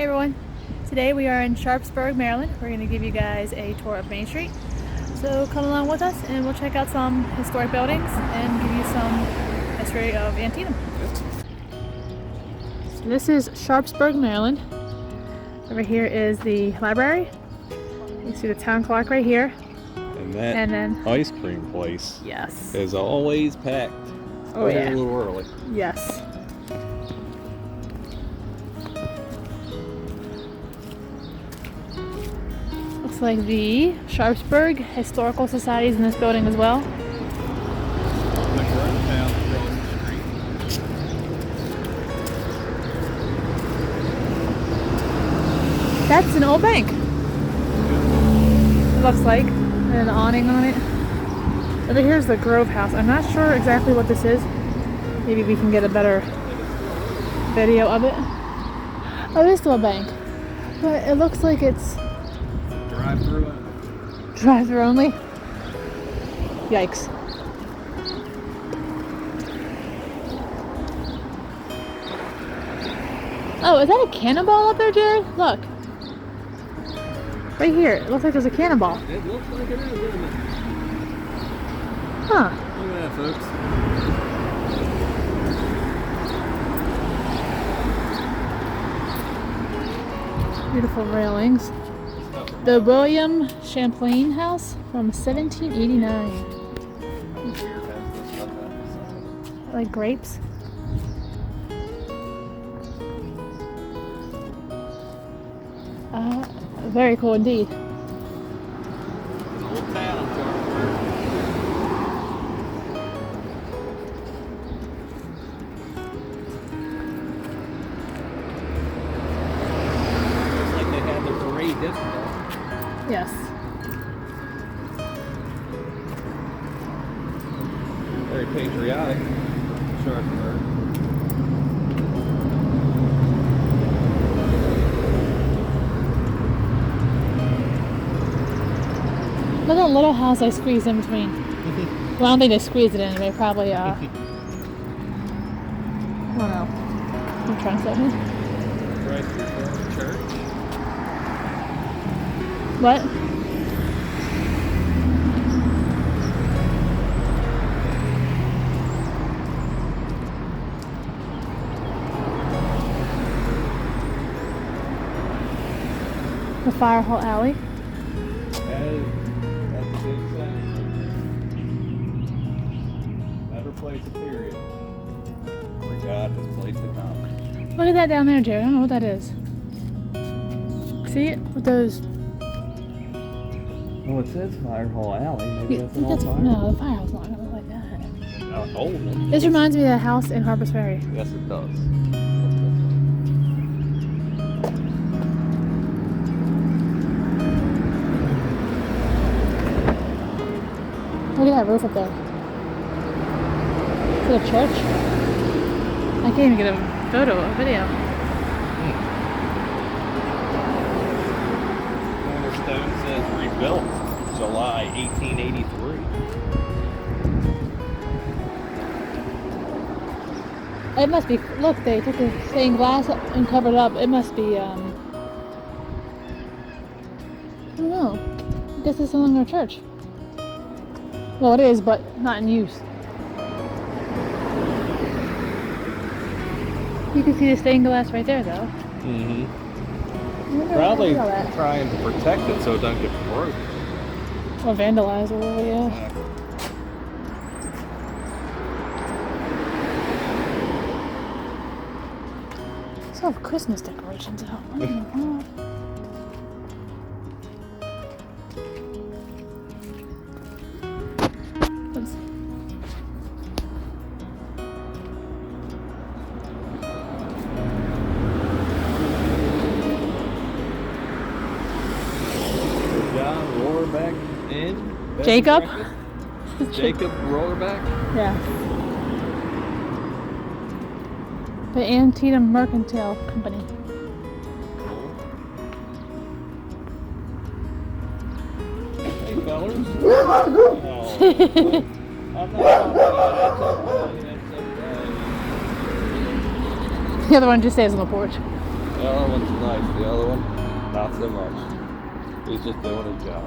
Hey everyone, today we are in Sharpsburg, Maryland. We're going to give you guys a tour of Main Street. So come along with us and we'll check out some historic buildings and give you some history of Antietam. So this is Sharpsburg, Maryland. Over here is the library. You see the town clock right here. And then ice cream place is always packed. Oh yeah. A little early. Yes. Looks like the Sharpsburg Historical Society is in this building as well. That's an old bank. It looks like. And an awning on it. Over here's the Grove House. I'm not sure exactly what this is. Maybe we can get a better video of it. Oh, it is still a bank. But it looks like it's Drive-through only. Drive-through only? Yikes. Oh, is that a cannonball up there, Jared? Look. Right here. It looks like there's a cannonball. It looks like it is, doesn't it? Huh. Look at that, folks. Beautiful railings. The William Champlain House from 1789. Like grapes. Very cool indeed. An old town, Sharpsburg. Looks like they had the parade yesterday. Yes. Very patriotic, Sharpsburg. Look at that little house they squeezed in between. Well, I don't think they squeezed it in. They probably, I don't know. I'm trying to say it. Christ Reformed Church. What? The Fire Hall Alley. That's a big thing. Never place a period. For God has placed a comma. Look at that down there, Jared. I don't know what that is. See it? With those... Well, it says Fire Hall Alley. Maybe that's an old fire. No, the fire hall's not gonna look like that. Old one. This reminds me of that house in Harper's Ferry. Yes, it does. Look at that roof up there. Is it a church? I can't even get a photo, a video. Cornerstone says rebuilt July 1883. It must be, look, they took the stained glass and covered it up. It must be, I don't know. I guess it's no longer a church. Well, it is, but not in use. You can see the stained glass right there, though. Mm-hmm. Probably trying to protect it so it doesn't get broke. Or vandalized, or whatever, yeah. Still have Christmas decorations out. What in the world? Let's see. John Rohrback in? Jacob? Jacob Rohrback? Yeah. The Antietam Mercantile Company. Hey, fellas. Oh. I'm not talking about that. The other one just stays on the porch. The other one's nice. The other one, not so much. He's just doing his job.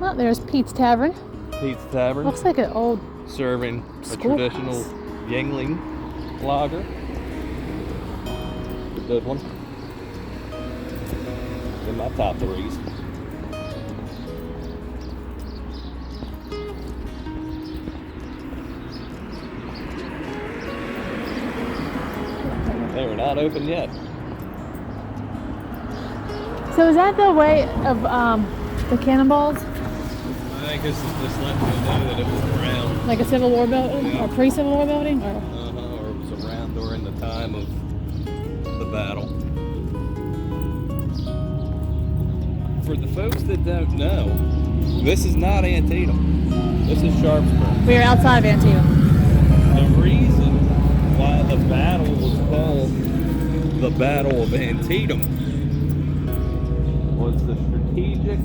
Well, there's Pete's Tavern. Pete's Tavern. Looks like an old serving a school traditional house. Yingling lager. Good one. In my top threes. They were not open yet. So is that the way of the cannonballs? I think this is just letting you know that it was around. Like a Civil War building? Yeah. Or pre-Civil War building? Or? Or it was around during the time of the battle. For the folks that don't know, this is not Antietam. This is Sharpsburg. We are outside of Antietam. The reason why the battle was called the Battle of Antietam was the strategic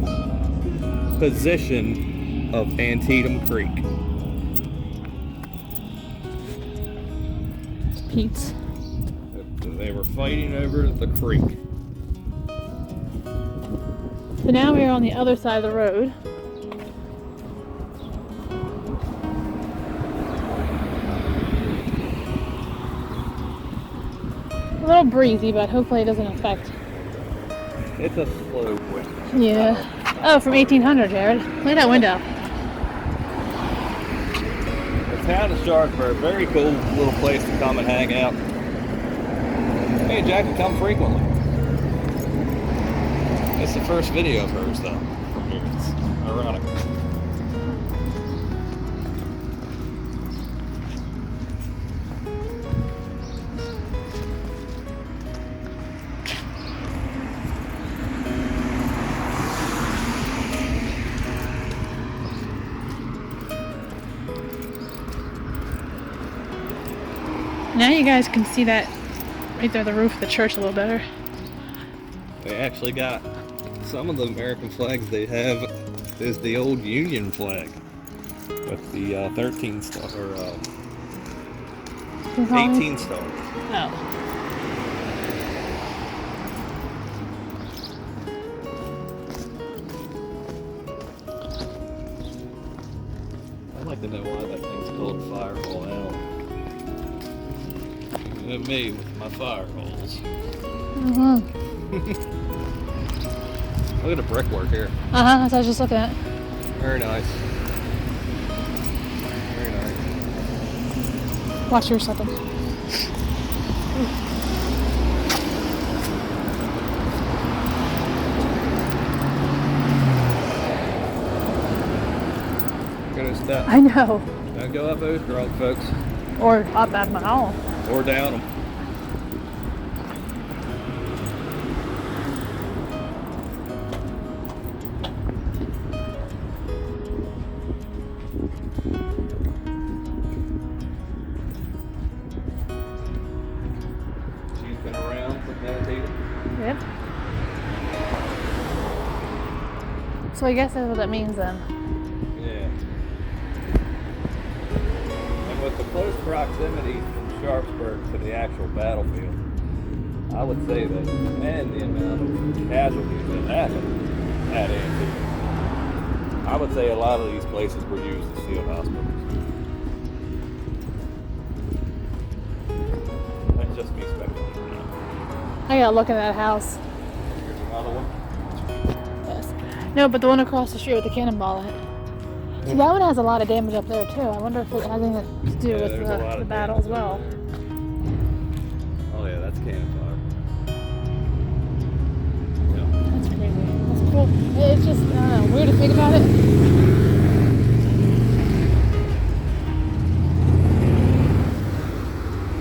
position of Antietam Creek. Pete's. They were fighting over the creek. So now we are on the other side of the road. A little breezy, but hopefully it doesn't affect. It's a slow wind. Yeah. Oh, from 1800, Jared. Look at that window. The town of Sharpsburg, very cool little place to come and hang out. Me and Jackie come frequently. It's the first video of hers, though, from here. It's ironic. Now you guys can see that right there, the roof of the church a little better. They actually got some of the American flags they have is the old Union flag with the 13 star or 18 stars. Oh. I'd like to know why that thing's called Fireball Alley. And me with my fire holes. Look at the brickwork here. That's what I was just looking at. Very nice. Very nice. Watch your second. Gonna step. I know. Don't go up those drunk folks. Or up at my own. Or down them. She's been around for Antietam. Yep. So I guess that's what that means then. Yeah. And with the close proximity from Sharpsburg to the actual battlefield, I would say that, and the amount of casualties that happened at Antietam, I would say a lot of these places were used as field hospitals. That's just me speculating now. I gotta look at that house. Here's another one. Yes. No, but the one across the street with the cannonball in it. So that one has a lot of damage up there too. I wonder if it has anything to do with there's a lot the of battle as damage well. over there. Oh yeah, that's cannon fire. Yeah. That's crazy. That's cool. It's just, I don't know, weird to think about it.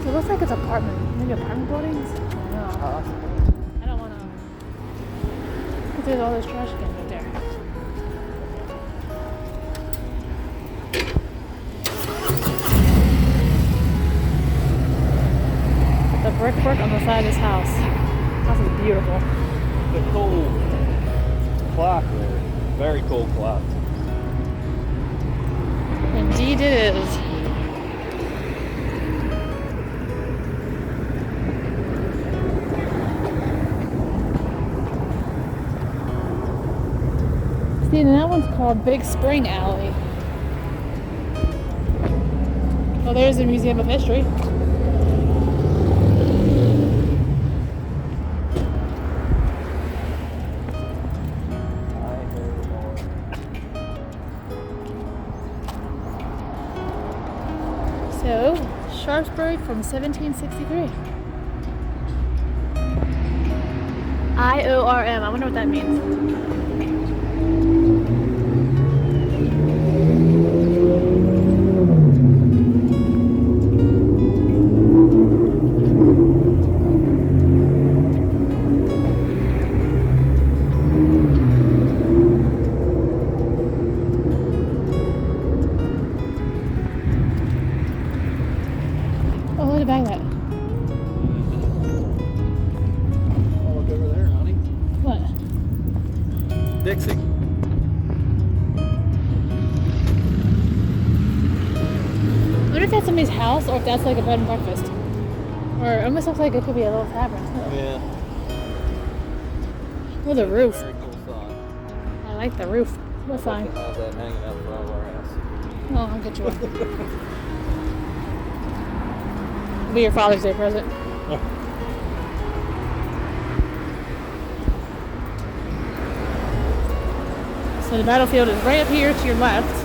So it looks like it's maybe apartment buildings? I don't know. I don't want to. Because there's all those trash cans right there. The brickwork on the side of this house. This is beautiful. The cool clock there. Very cool clock. Indeed it is. See, and that one's called Big Spring Alley. Well, there's the Museum of History. So, Sharpsburg from 1763. IORM. I wonder what that means. Oh, look at that. Oh, look over there, honey. What? Dixie. I wonder if that's somebody's house or if that's like a bed and breakfast. Or it almost looks like it could be a little tavern. Yeah. Oh, the roof. Very cool sign. I like the roof. What sign? I'd like to have that hanging out front of our house. Oh, I'll get you one. It'll be your Father's Day present. So the battlefield is right up here to your left.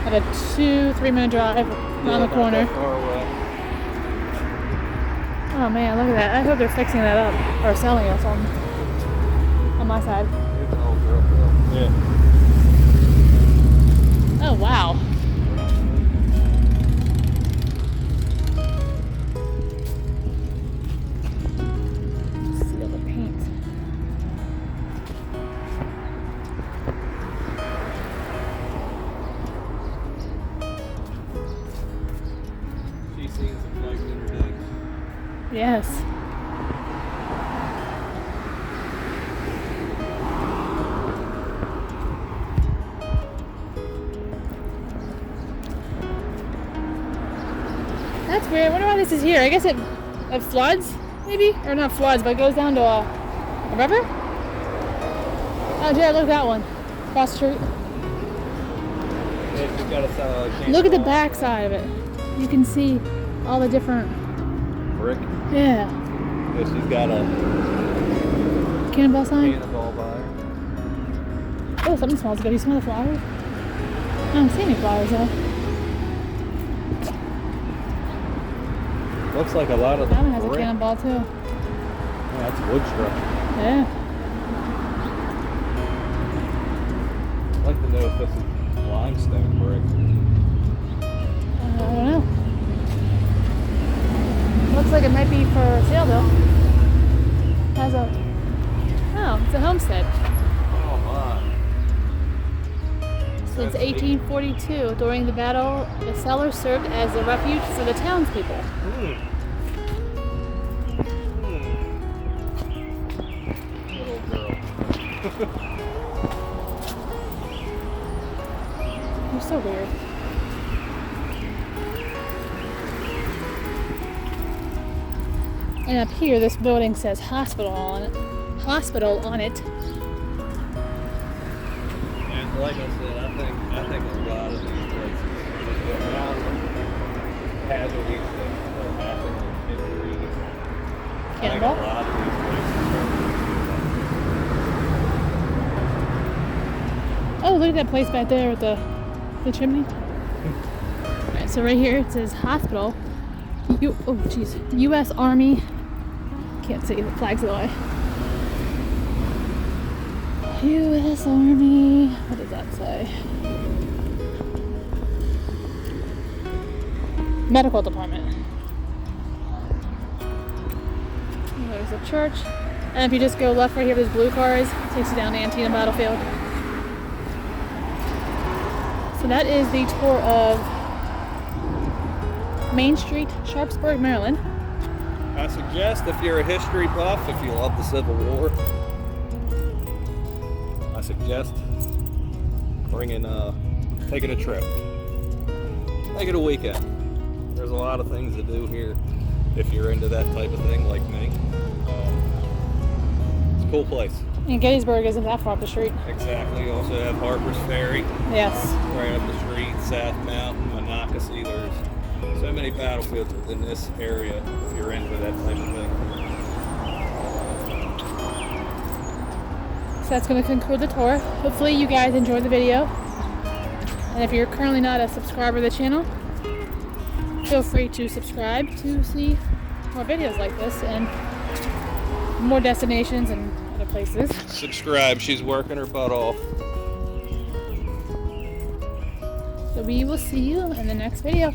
At a 2-3 minute drive around the corner. Not that far away. Oh man, look at that. I hope they're fixing that up. Or selling it on my side. Here's an old girl. Yeah. Oh wow. See all the paint. She's seen some fights in her day. Yes. That's weird. I wonder why this is here. I guess it floods, maybe? Or not floods, but it goes down to a river? Oh, Jared, look at that one. Across the street. Yeah, she's got a Look at the back side of it. You can see all the different... brick. Yeah. Yeah, she's got a Cannonball sign? cannonball by her. Oh, something smells good. You smell the flowers? I don't see any flowers though. Looks like a lot of the That one has a brick. cannonball too. Yeah, that's wood structure. Yeah. I'd like to know if this is limestone brick. I don't know. Looks like it might be for sale though. Has a... Oh, it's a homestead. Oh my. Since That's neat. 1842, during the battle, the cellar served as a refuge for the townspeople. Little girl. You're so weird. And up here, this building says hospital on it. Hospital on it. And like I said, I think a lot of these places, the amount of casualties that happen in history, I think a Cannonball? lot of these places Oh, look at that place back there with the chimney. Alright, so right here it says hospital. Oh, jeez. U.S. Army. Can't see, the flag's in the way. U.S. Army. What does that say? Medical Department. There's a church. And if you just go left right here, there's blue cars. It takes you down to Antietam Battlefield. So that is the tour of Main Street, Sharpsburg, Maryland. I suggest if you're a history buff, if you love the Civil War, I suggest taking a trip. Make it a weekend. There's a lot of things to do here if you're into that type of thing like me. It's a cool place. And Gettysburg isn't that far up the street. Exactly. You also have Harper's Ferry Yes. right up the street, South Mountain, Monocacy. There's so many battlefields within this area if you're into that type of thing. So that's going to conclude the tour. Hopefully you guys enjoyed the video. And if you're currently not a subscriber to the channel, feel free to subscribe to see more videos like this and more destinations and other places. Subscribe. She's working her butt off. So we will see you in the next video.